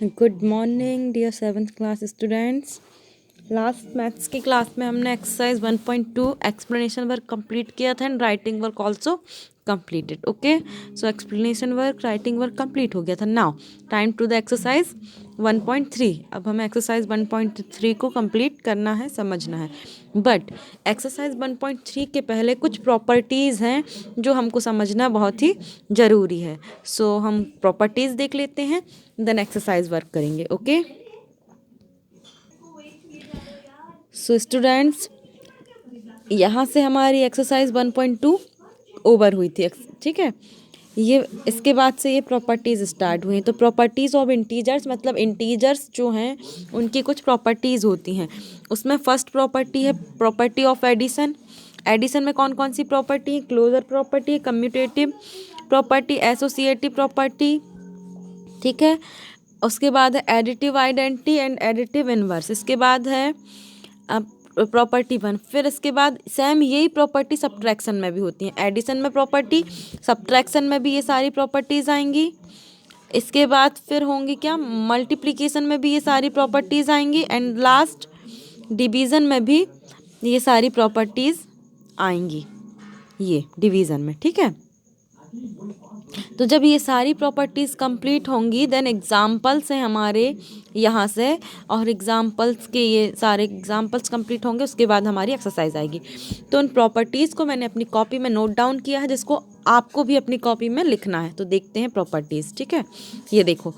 Good morning dear 7th class students. Last maths की class में हमने एक्सरसाइज 1.2 एक्सप्लेनेशन वर्क कंप्लीट किया था and writing work also completed. Okay, so explanation work writing work complete हो गया था। Now time to the exercise 1.3। अब हमें एक्सरसाइज 1.3 को कंप्लीट करना है, समझना है। बट एक्सरसाइज 1.3 के पहले कुछ प्रॉपर्टीज़ हैं जो हमको समझना बहुत ही ज़रूरी है। सो हम प्रॉपर्टीज़ देख लेते हैं, देन एक्सरसाइज वर्क करेंगे। ओके, सो स्टूडेंट्स, यहाँ से हमारी एक्सरसाइज 1.2 ओवर हुई थी। ठीक है, ये इसके बाद से ये प्रॉपर्टीज़ स्टार्ट हुई। तो प्रॉपर्टीज़ ऑफ इंटीजर्स मतलब इंटीजर्स जो हैं उनकी कुछ प्रॉपर्टीज़ होती हैं। उसमें फर्स्ट प्रॉपर्टी है प्रॉपर्टी ऑफ एडिशन। एडिशन में कौन कौन सी प्रॉपर्टी है? Closure property, commutative property, associative property. ठीक है, उसके बाद है additive identity and additive inverse. इसके बाद है प्रॉपर्टी 1। फिर इसके बाद सेम यही प्रॉपर्टी सब्ट्रैक्शन में भी होती हैं। एडिशन में प्रॉपर्टी, सब्ट्रैक्शन में भी ये सारी प्रॉपर्टीज़ आएंगी। इसके बाद फिर होंगी क्या? मल्टीप्लिकेशन में भी ये सारी प्रॉपर्टीज़ आएंगी एंड लास्ट डिवीज़न में भी ये सारी प्रॉपर्टीज़ आएंगी, ये डिवीज़न में। ठीक है, तो जब ये सारी प्रॉपर्टीज़ कंप्लीट होंगी देन एग्जाम्पल्स हैं हमारे यहाँ से, और एग्जाम्पल्स के ये सारे एग्जाम्पल्स कंप्लीट होंगे उसके बाद हमारी एक्सरसाइज आएगी। तो उन प्रॉपर्टीज़ को मैंने अपनी कॉपी में नोट डाउन किया है, जिसको आपको भी अपनी कॉपी में लिखना है। तो देखते हैं प्रॉपर्टीज़। ठीक है, ये देखो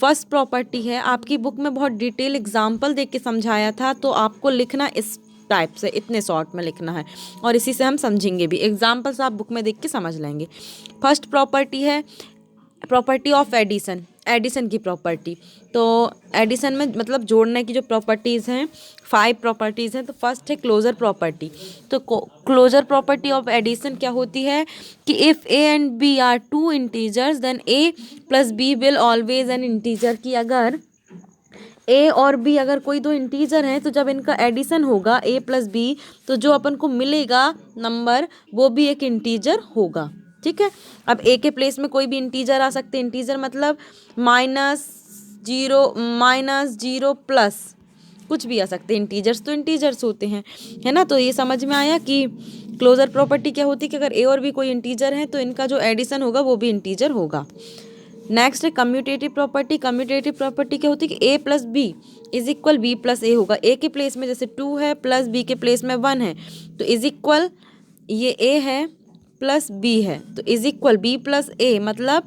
फर्स्ट प्रॉपर्टी है, आपकी बुक में बहुत डिटेल एग्जाम्पल देख के समझाया था, तो आपको लिखना इस टाइप से, इतने शॉर्ट में लिखना है और इसी से हम समझेंगे भी। एग्जाम्पल्स आप बुक में देख के समझ लेंगे। फर्स्ट प्रॉपर्टी है प्रॉपर्टी ऑफ एडिशन, एडिशन की प्रॉपर्टी। तो एडिशन में मतलब जोड़ने की जो प्रॉपर्टीज़ हैं 5 प्रॉपर्टीज़ हैं। तो फर्स्ट है क्लोजर प्रॉपर्टी। तो क्लोजर प्रॉपर्टी ऑफ एडिशन क्या होती है कि if A and B are 2 integers then A plus B will always an integer. की अगर ए और बी अगर कोई दो इंटीजर हैं तो जब इनका एडिशन होगा ए प्लस बी, तो जो अपन को मिलेगा नंबर वो भी एक इंटीजर होगा। ठीक है, अब ए के प्लेस में कोई भी इंटीजर आ सकते हैं। इंटीजर मतलब -0 प्लस कुछ भी आ सकते हैं। इंटीजर्स तो इंटीजर्स होते हैं, है ना। तो ये समझ में आया कि क्लोजर प्रॉपर्टी क्या होती है कि अगर ए और बी कोई इंटीजर हैं तो इनका जो एडिशन होगा वो भी इंटीजर होगा। नेक्स्ट है कम्यूटेटिव प्रॉपर्टी। कम्यूटेटिव प्रॉपर्टी क्या होती है कि A plus B is equal B plus A होगा। ए के प्लेस में जैसे 2 है प्लस बी के प्लेस में 1 है, तो इज इक्वल ये ए है प्लस बी है, तो इज इक्वल बी प्लस ए मतलब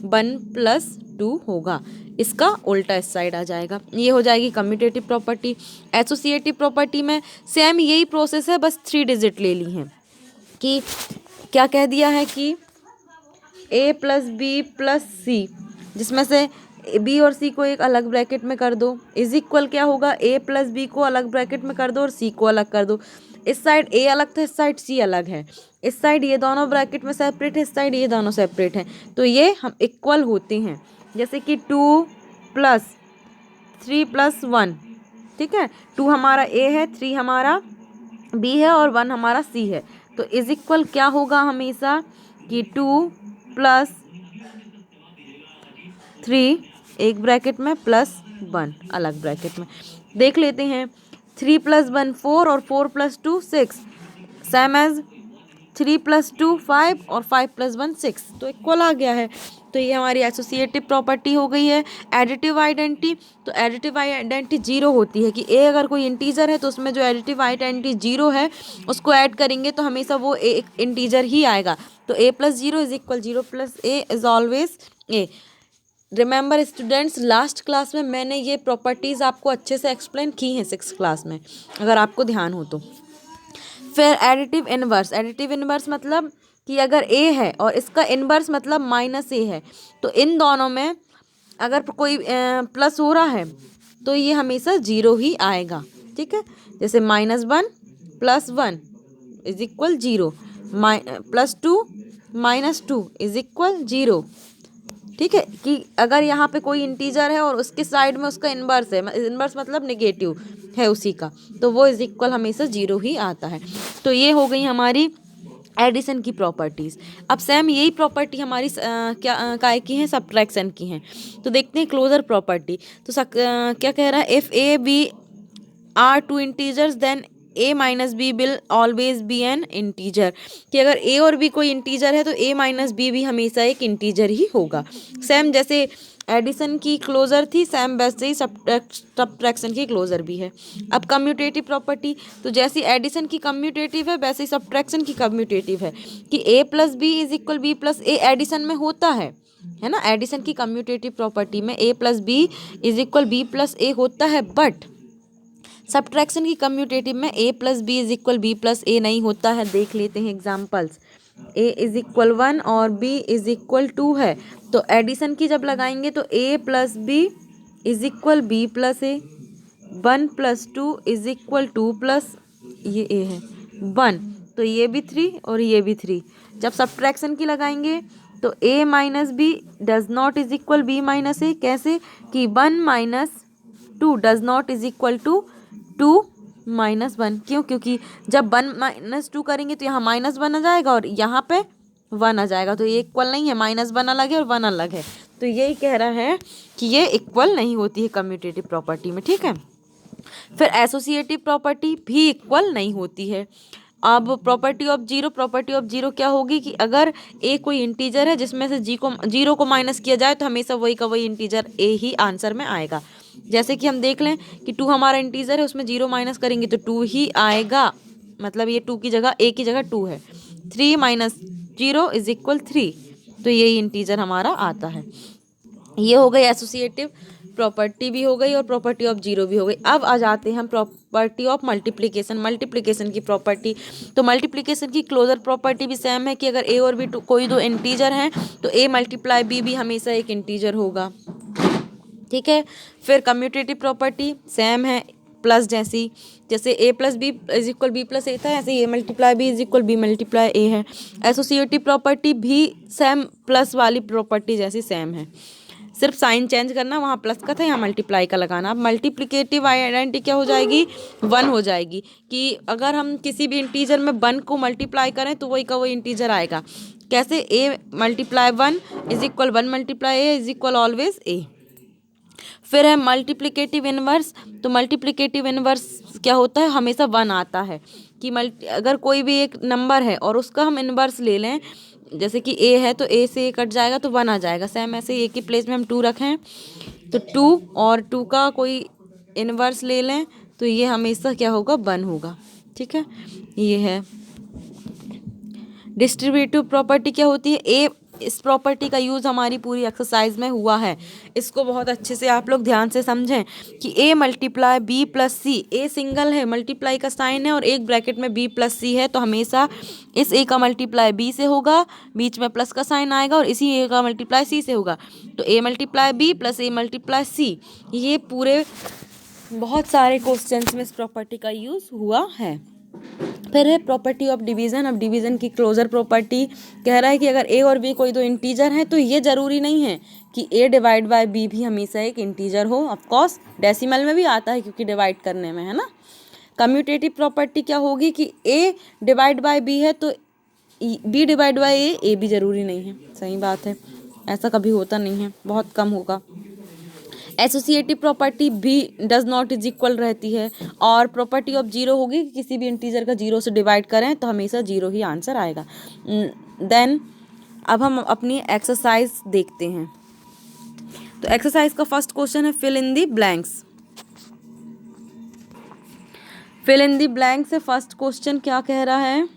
1 प्लस 2 होगा। इसका उल्टा इस साइड आ जाएगा। ये हो जाएगी कम्यूटेटिव प्रॉपर्टी। एसोसिएटिव प्रॉपर्टी में सेम यही प्रोसेस है, बस 3 डिजिट ले ली हैं। कि क्या कह दिया है कि ए प्लस बी प्लस सी, जिसमें से बी और सी को एक अलग ब्रैकेट में कर दो, इज इक्वल क्या होगा? ए प्लस बी को अलग ब्रैकेट में कर दो और सी को अलग कर दो। इस साइड ए अलग था, इस साइड सी अलग है। इस साइड ये दोनों ब्रैकेट में सेपरेट है, इस साइड ये दोनों सेपरेट हैं, तो ये हम इक्वल होते हैं। जैसे कि 2 प्लस 3 प्लस 1। ठीक है, 2 हमारा ए है, 3 हमारा बी है और 1 हमारा सी है। तो इज इक्वल क्या होगा हमेशा कि 2 प्लस 3 एक ब्रैकेट में प्लस 1 अलग ब्रैकेट में। देख लेते हैं 3 प्लस 1 4 और 4 प्लस 2 6, सेम एज 3 प्लस 2 5 और 5 प्लस 1 6, तो इक्वल आ गया है। तो ये हमारी एसोसिएटिव प्रॉपर्टी हो गई है। एडिटिव आइडेंटिटी, तो एडिटिव आइडेंटिटी 0 होती है कि ए अगर कोई इंटीजर है तो उसमें जो एडिटिव आइडेंटिटी 0 है उसको ऐड करेंगे तो हमेशा वो एक इंटीजर ही आएगा। तो A plus 0 is equal 0 plus A is always A. Remember students, last class में मैंने ये प्रॉपर्टीज़ आपको अच्छे से एक्सप्लेन की हैं 6th क्लास में, अगर आपको ध्यान हो तो। फिर एडिटिव इनवर्स। एडिटिव इनवर्स मतलब कि अगर ए है और इसका इनवर्स मतलब माइनस ए है, तो इन दोनों में अगर कोई प्लस हो रहा है तो ये हमेशा 0 ही आएगा। ठीक है, जैसे -1 plus 1 is equal 0, +2 -2 is equal 0। ठीक है, कि अगर यहाँ पे कोई इंटीजर है और उसके साइड में उसका इनवर्स है, इनवर्स मतलब नेगेटिव है उसी का, तो वो इज इक्वल हमेशा 0 ही आता है। तो ये हो गई हमारी एडिशन की प्रॉपर्टीज़। अब सेम यही प्रॉपर्टी हमारी काय की हैं, सब्ट्रैक्शन की हैं। तो देखते हैं क्लोजर प्रॉपर्टी। तो क्या कह रहा है, if a b are two integers then a minus b will always be an integer, कि अगर ए और बी कोई इंटीजर है तो ए माइनस बी भी हमेशा एक इंटीजर ही होगा। सेम जैसे एडिशन की क्लोजर थी, सेम वैसे ही सब्ट्रैक्शन की क्लोजर भी है। अब कम्यूटेटिव प्रॉपर्टी, तो जैसी एडिशन की कम्यूटेटिव है वैसे ही सब्ट्रैक्शन की कम्यूटेटिव है, कि A plus B is equal B plus A addition में होता है ना। एडिशन की कम्यूटेटिव प्रॉपर्टी में A plus B is equal B plus A होता है, बट सब्ट्रैक्शन की कम्यूटेटिव में A plus B is equal B plus A नहीं होता है। देख लेते हैं एग्जाम्पल्स। ए इज इक्वल 1 और बी इज इक्वल 2 है, तो एडिशन की जब लगाएंगे तो A plus B is equal B plus A, 1 plus 2 is equal 2 plus ये ए है 1, तो ये भी 3 और ये भी 3। जब सब्ट्रैक्शन की लगाएंगे तो A minus B does not is equal B minus A, कैसे कि 1 minus 2 does not is equal to 2 minus 1। क्यों? क्योंकि जब 1 माइनस 2 करेंगे तो यहाँ -1 आ जाएगा और यहाँ पे 1 आ जाएगा, तो ये इक्वल नहीं है, -1 अलग है और 1 अलग है। तो यही कह रहा है कि ये इक्वल नहीं होती है कम्यूटेटिव प्रॉपर्टी में, ठीक है। फिर एसोसिएटिव प्रॉपर्टी भी इक्वल नहीं होती है। अब प्रॉपर्टी ऑफ जीरो क्या होगी कि अगर ए कोई इंटीजर है जिसमें से जीरो को माइनस किया जाए तो हमेशा वही का वही इंटीजर ए ही आंसर में आएगा। जैसे कि हम देख लें कि 2 हमारा इंटीजर है, उसमें 0 माइनस करेंगे तो 2 ही आएगा, मतलब ये 2 की जगह ए की जगह 2 है। 3 माइनस 0 इज इक्वल 3, तो यही इंटीजर हमारा आता है। ये हो गई एसोसिएटिव प्रॉपर्टी भी हो गई और प्रॉपर्टी ऑफ जीरो भी हो गई। अब आ जाते हैं हम प्रॉपर्टी ऑफ मल्टीप्लिकेशन की प्रॉपर्टी। तो मल्टीप्लिकेशन की क्लोजर प्रॉपर्टी भी सेम है कि अगर ए और बी कोई दो इंटीजर हैं तो ए मल्टीप्लाई बी भी हमेशा एक इंटीजर होगा, ठीक है। फिर कम्यूटेटिव प्रॉपर्टी सेम है, प्लस जैसे A plus B is equal B plus A था, ऐसे A multiply B is equal B multiply A है। एसोसिएटिव प्रॉपर्टी भी सेम, प्लस वाली प्रॉपर्टी जैसी सेम है, सिर्फ साइन चेंज करना, वहाँ प्लस का था यहाँ मल्टीप्लाई का लगाना। अब मल्टीप्लिकेटिव आइडेंटिटी क्या हो जाएगी, 1 हो जाएगी, कि अगर हम किसी भी इंटीजर में 1 को मल्टीप्लाई करें तो वही का वही इंटीजर आएगा। कैसे? A multiply 1 is equal 1 multiply A is equal always A. फिर है मल्टीप्लिकेटिव इनवर्स। तो मल्टीप्लिकेटिव इनवर्स क्या होता है, हमेशा 1 आता है, कि अगर कोई भी एक नंबर है और उसका हम इनवर्स ले लें, जैसे कि ए है तो ए से ए कट जाएगा तो 1 आ जाएगा। सेम ऐसे ए की प्लेस में हम 2 रखें तो 2 और 2 का कोई इनवर्स ले लें तो ये हमेशा क्या होगा, 1 होगा, ठीक है। ये है डिस्ट्रीब्यूटिव प्रॉपर्टी। क्या होती है, इस प्रॉपर्टी का यूज़ हमारी पूरी एक्सरसाइज में हुआ है, इसको बहुत अच्छे से आप लोग ध्यान से समझें कि A multiply B plus C, A single है, मल्टीप्लाई का साइन है और एक ब्रैकेट में बी प्लस सी है, तो हमेशा इस ए का मल्टीप्लाई बी से होगा, बीच में प्लस का साइन आएगा और इसी ए का मल्टीप्लाई सी से होगा, तो ए multiply B plus A multiply C. ये पूरे बहुत सारे क्वेश्चंस में इस प्रॉपर्टी का यूज़ हुआ है। फिर है प्रॉपर्टी ऑफ डिवीज़न। अब डिवीज़न की क्लोजर प्रॉपर्टी कह रहा है कि अगर ए और बी कोई दो इंटीजर हैं तो ये ज़रूरी नहीं है कि ए डिवाइड बाय बी भी हमेशा एक इंटीजर हो। ऑफ कोर्स डेसिमल में भी आता है क्योंकि डिवाइड करने में, है ना। कम्यूटेटिव प्रॉपर्टी क्या होगी कि ए डिवाइड बाय बी है तो बी डिवाइड बाय ए भी ज़रूरी नहीं है। सही बात है, ऐसा कभी होता नहीं है, बहुत कम होगा। एसोसिएटिव प्रॉपर्टी भी डज नॉट इज इक्वल रहती है और प्रॉपर्टी ऑफ जीरो होगी कि किसी भी इंटीजर का 0 से डिवाइड करें तो हमेशा 0 ही आंसर आएगा। देन अब हम अपनी एक्सरसाइज देखते हैं। तो एक्सरसाइज का फर्स्ट क्वेश्चन है fill in the blanks. Fill in the blanks से फर्स्ट क्वेश्चन क्या कह रहा है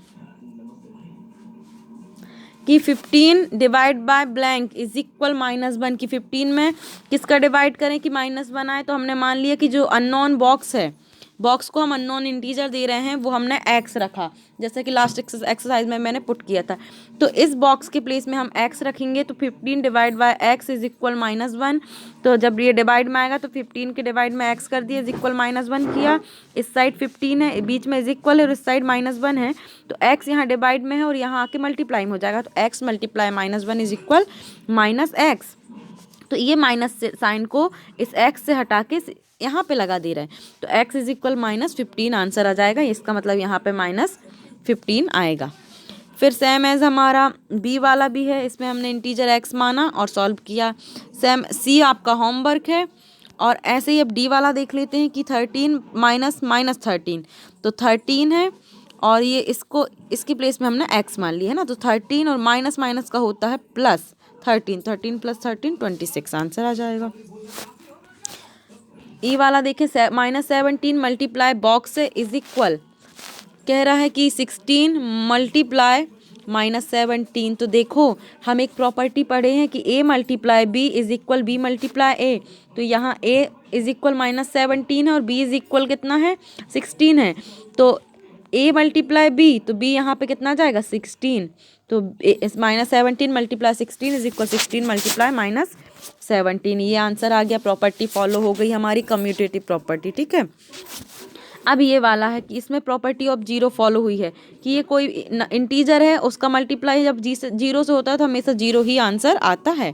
कि 15 divide by blank is equal -1, की 15 में किसका डिवाइड करें कि -1 आए। तो हमने मान लिया कि जो अननोन बॉक्स है, बॉक्स को हम अननोन इंटीजर दे रहे हैं, वो हमने x रखा, जैसे कि लास्ट एक्सरसाइज में मैंने पुट किया था। तो इस बॉक्स के प्लेस में हम x रखेंगे, तो 15 divide bye x is equal -1। तो जब ये डिवाइड में आएगा तो 15 के डिवाइड में x कर दिया, इज इक्वल -1 किया। इस साइड 15 है, बीच में इज इक्वल है और इस साइड -1 है, तो x यहाँ डिवाइड में है और यहाँ आके मल्टीप्लाई में हो जाएगा, तो x multiply -1 is equal -x। तो ये माइनस साइन को इस x से हटा के यहाँ पे लगा दे रहे हैं, तो x इज इक्वल -15 आंसर आ जाएगा। इसका मतलब यहाँ पे -15 आएगा। फिर सेम एज हमारा बी वाला भी है, इसमें हमने इंटीजर एक्स माना और सॉल्व किया। सेम सी आपका होमवर्क है। और ऐसे ही अब डी वाला देख लेते हैं कि 13 माइनस माइनस 13, तो 13 है और ये इसको इसकी प्लेस में हमने एक्स मान लिया है ना, तो 13 और माइनस माइनस का होता है प्लस 13, 13 प्लस 13 26 आंसर आ जाएगा। ई वाला देखें, -17 मल्टीप्लाई बॉक्स से इज इक्वल, कह रहा है कि 16 मल्टीप्लाई -17। तो देखो हम एक प्रॉपर्टी पढ़े हैं कि a multiply B is equal B multiply A, तो यहाँ a इज इक्वल -17 है और b इज इक्वल कितना है 16 है, तो a मल्टीप्लाई b, तो b यहाँ पे कितना जाएगा 16, तो -17 मल्टीप्लाई 16 इज इक्वल 16 मल्टीप्लाई -17। ये आंसर आ गया, प्रॉपर्टी फॉलो हो गई हमारी, कम्यूटेटिव प्रॉपर्टी। ठीक है, अब ये वाला है कि इसमें प्रॉपर्टी ऑफ जीरो फॉलो हुई है कि ये कोई इंटीजर है, उसका मल्टीप्लाई जब जीरो से होता है तो हमेशा जीरो ही आंसर आता है।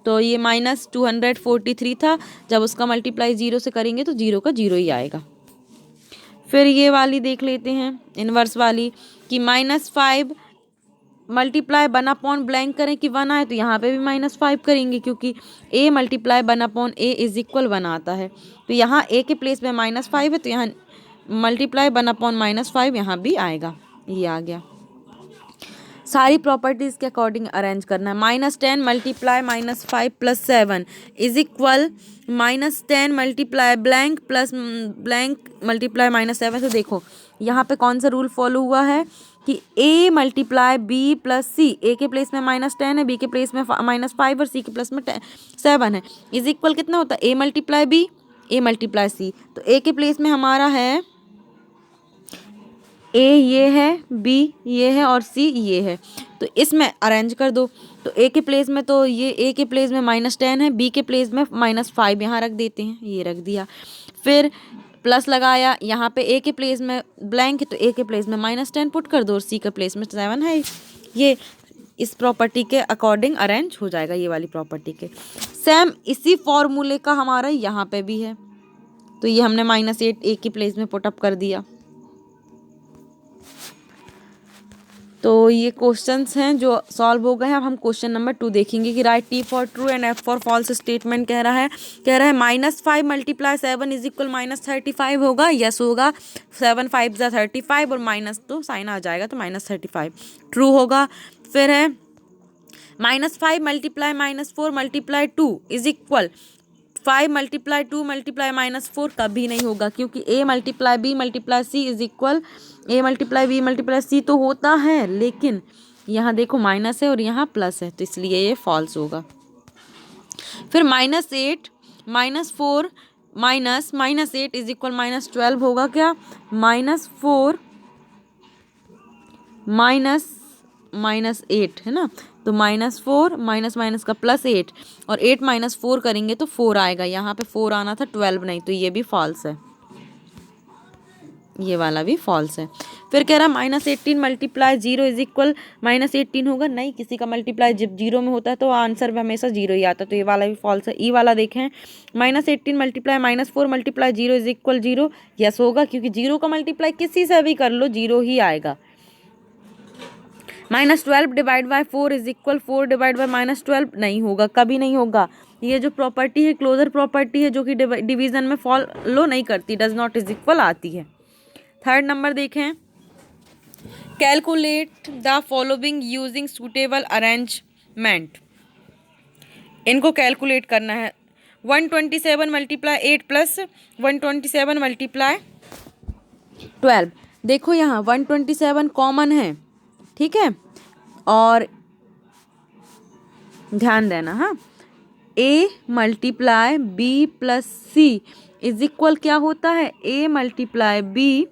तो ये -243 था, जब उसका मल्टीप्लाई जीरो से करेंगे तो जीरो का जीरो ही आएगा। फिर ये वाली देख लेते हैं इनवर्स वाली कि -5 मल्टीप्लाई 1 ब्लैंक करें कि 1 आए, तो यहाँ पे भी -5 करेंगे क्योंकि a multiply 1 a is equal 1 आता है, तो यहाँ a के प्लेस में -5 है, तो यहाँ मल्टीप्लाई 1 -5 यहाँ भी आएगा। ये आ गया। सारी प्रॉपर्टीज़ के अकॉर्डिंग अरेंज करना है। -10 multiply -5 + 7 is equal -10 multiply blank plus blank multiply -7। तो देखो यहाँ पे कौन सा रूल फॉलो हुआ है कि a multiply b + c, a के प्लेस में -10 है, b के प्लेस में -5 और c के प्लेस में 7 है, इज इक्वल कितना होता है a multiply b a multiply c। तो a के प्लेस में हमारा है a ये है, b ये है और c ये है, तो इसमें अरेंज कर दो। तो a के प्लेस में तो ये a के प्लेस में -10 है, b के प्लेस में -5 यहाँ रख देते हैं, ये रख दिया। फिर प्लस लगाया, यहाँ पे a के प्लेस में ब्लैंक है तो a के प्लेस में -10 पुट कर दो और c के प्लेस में 7 है। ये इस प्रॉपर्टी के अकॉर्डिंग अरेंज हो जाएगा, ये वाली प्रॉपर्टी के। सेम इसी फॉर्मूले का हमारा यहाँ पे भी है, तो ये हमने -8 a की प्लेस में पुटअप कर दिया। तो ये क्वेश्चंस हैं जो सॉल्व हो गए हैं। अब हम क्वेश्चन नंबर 2 देखेंगे कि right T for true and F for false statement कह रहा है -5 मल्टीप्लाई 7 इज इक्वल -35 होगा, यस होगा, 7 5 ज़ा 35 और माइनस तो साइन आ जाएगा तो -35 ट्रू होगा। फिर है -5 multiply -4 multiply 2 is equal 5 multiply 2 multiply -4 कभी नहीं होगा, क्योंकि a multiply b multiply c is equal a multiply b multiply c तो होता है, लेकिन यहाँ देखो माइनस है और यहाँ प्लस है, तो इसलिए ये फॉल्स होगा। फिर -8 -4 -8 इज इक्वल -12 होगा क्या, -4 -8 है ना, तो -4 माइनस का +8 और 8 -4 करेंगे तो 4 आएगा, यहाँ पे 4 आना था 12 नहीं, तो ये भी फॉल्स है, ये वाला भी फॉल्स है। फिर कह रहा -18 मल्टीप्लाई 0 इज इक्वल -18 होगा, नहीं, किसी का मल्टीप्लाई जब 0 में होता है तो आंसर हमेशा 0 ही आता है, तो ये वाला भी फॉल्स है। ई वाला देखें -18 multiply -4 multiply 0 is equal 0, yes होगा, क्योंकि 0 का मल्टीप्लाई किसी से भी कर लो 0 ही आएगा। -12 divide by 4 is equal 4 divide by -12 नहीं होगा, कभी नहीं होगा। ये जो प्रॉपर्टी है क्लोजर प्रॉपर्टी है जो कि डिवीजन में फॉलो नहीं करती, डज नॉट इज इक्वल आती है। थर्ड नंबर देखें, calculate the following using suitable arrangement. इनको कैलकुलेट करना है। 127 मल्टीप्लाई 8 प्लस 127 मल्टीप्लाई 12। देखो यहाँ 127 कॉमन है, ठीक है, और ध्यान देना, हाँ, a multiply b plus c is equal क्या होता है, a multiply b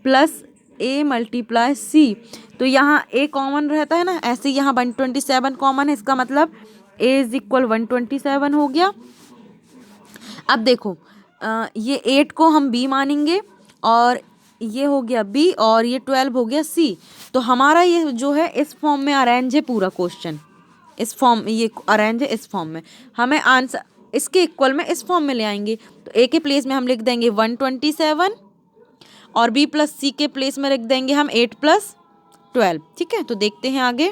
plus a multiply c। तो यहाँ a कॉमन रहता है ना, ऐसे यहाँ 127 कॉमन है, इसका मतलब a इज इक्वल 127 हो गया। अब देखो ये 8 को हम b मानेंगे और ये हो गया b और ये 12 हो गया c, तो हमारा ये जो है इस फॉर्म में अरेंज है पूरा क्वेश्चन, इस फॉर्म ये अरेंज है इस फॉर्म में। हमें आंसर इसके इक्वल में इस फॉर्म में ले आएंगे, तो a के प्लेस में हम लिख देंगे 127 और b प्लस c के प्लेस में रख देंगे हम 8 प्लस 12। ठीक है, तो देखते हैं आगे।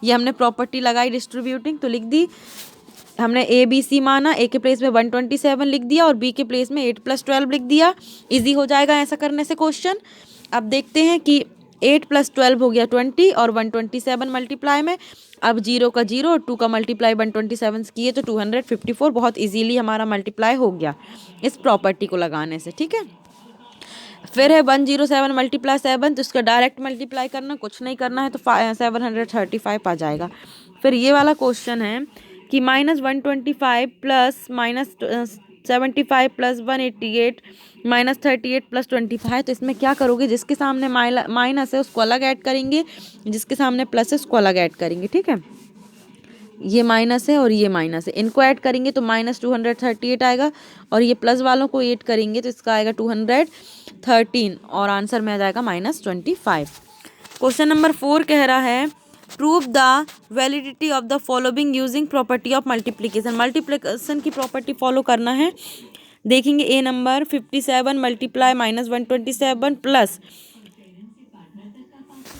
ये हमने प्रॉपर्टी लगाई डिस्ट्रीब्यूटिंग, तो लिख दी हमने ए बी सी माना, ए के प्लेस में 127 लिख दिया और बी के प्लेस में 8 + 12 लिख दिया। इजी हो जाएगा ऐसा करने से क्वेश्चन। अब देखते हैं कि 8 + 12 हो गया 20 और 127 मल्टीप्लाई में, अब 0 का 0 और 2 का मल्टीप्लाई 127 किए तो 254। बहुत इजीली हमारा मल्टीप्लाई हो गया इस प्रॉपर्टी को लगाने से। ठीक है, फिर है 107 × 7, तो इसका डायरेक्ट मल्टीप्लाई करना, कुछ नहीं करना है, तो 735 आ जाएगा। फिर ये वाला क्वेश्चन है कि -125 प्लस -75 प्लस 188 -38 प्लस 25, तो इसमें क्या करोगे, जिसके सामने माइनस है उसको अलग ऐड करेंगे, जिसके सामने प्लस है उसको अलग ऐड करेंगे। ठीक है, ये माइनस है और ये माइनस है, इनको ऐड करेंगे तो -238 आएगा और ये प्लस वालों को ऐड करेंगे तो इसका आएगा 213 और आंसर में आ जाएगा -25। क्वेश्चन नंबर 4 कह रहा है prove the validity of the following using property of multiplication. Multiplication की प्रॉपर्टी फॉलो करना है। देखेंगे ए नंबर 57 मल्टीप्लाई -127 प्लस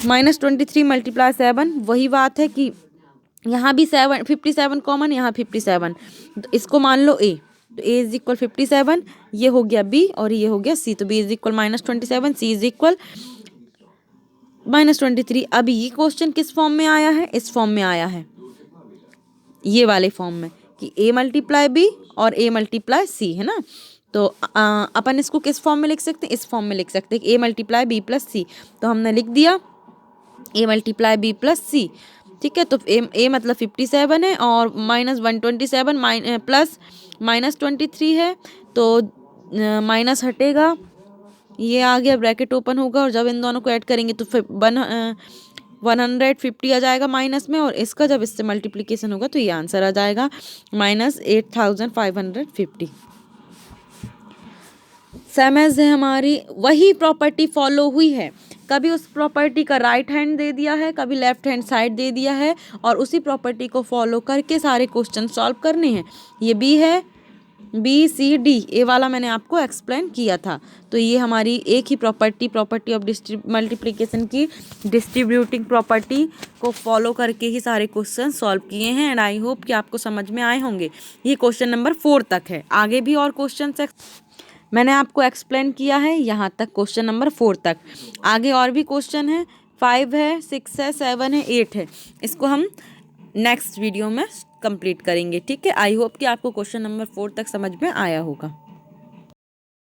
-23 मल्टीप्लाई 7, वही बात है कि यहाँ भी 57 कॉमन, यहाँ 57, तो इसको मान लो ए, तो ए इज इक्वल 57, ये हो गया बी और ये हो गया सी, तो B is equal -27, C is equal -23। अब ये क्वेश्चन किस फॉर्म में आया है, इस फॉर्म में आया है, ये वाले फॉर्म में कि a मल्टीप्लाई बी और a मल्टीप्लाई सी, है ना। तो अपन इसको किस फॉर्म में लिख सकते हैं, इस फॉर्म में लिख सकते हैं, a मल्टीप्लाई बी प्लस सी, तो हमने लिख दिया a मल्टीप्लाई बी प्लस सी। ठीक है, तो a मतलब 57 है और -127 प्लस -23 है, तो माइनस हटेगा, ये आ गया, ब्रैकेट ओपन होगा और जब इन दोनों को ऐड करेंगे तो फिर 150 आ जाएगा माइनस में, और इसका जब इससे मल्टीप्लिकेशन होगा तो ये आंसर आ जाएगा -8550। सेम एज है हमारी, वही प्रॉपर्टी फॉलो हुई है, कभी उस प्रॉपर्टी का राइट हैंड दे दिया है, कभी लेफ्ट हैंड साइड दे दिया है, और उसी प्रॉपर्टी को फॉलो करके सारे क्वेश्चन सॉल्व करने हैं। ये बी है, बी सी डी, ए वाला मैंने आपको एक्सप्लेन किया था। तो ये हमारी एक ही प्रॉपर्टी ऑफ मल्टीप्लिकेशन की डिस्ट्रीब्यूटिंग प्रॉपर्टी को फॉलो करके ही सारे क्वेश्चन सॉल्व किए हैं, एंड आई होप कि आपको समझ में आए होंगे। ये क्वेश्चन नंबर 4 तक है, आगे भी और क्वेश्चन मैंने आपको एक्सप्लेन किया है, यहाँ तक क्वेश्चन नंबर 4 तक। आगे और भी क्वेश्चन है, 5 है, 6 है, 7 है, 8 है, इसको हम नेक्स्ट वीडियो में कंप्लीट करेंगे। ठीक है, आई होप कि आपको क्वेश्चन नंबर 4 तक समझ में आया होगा।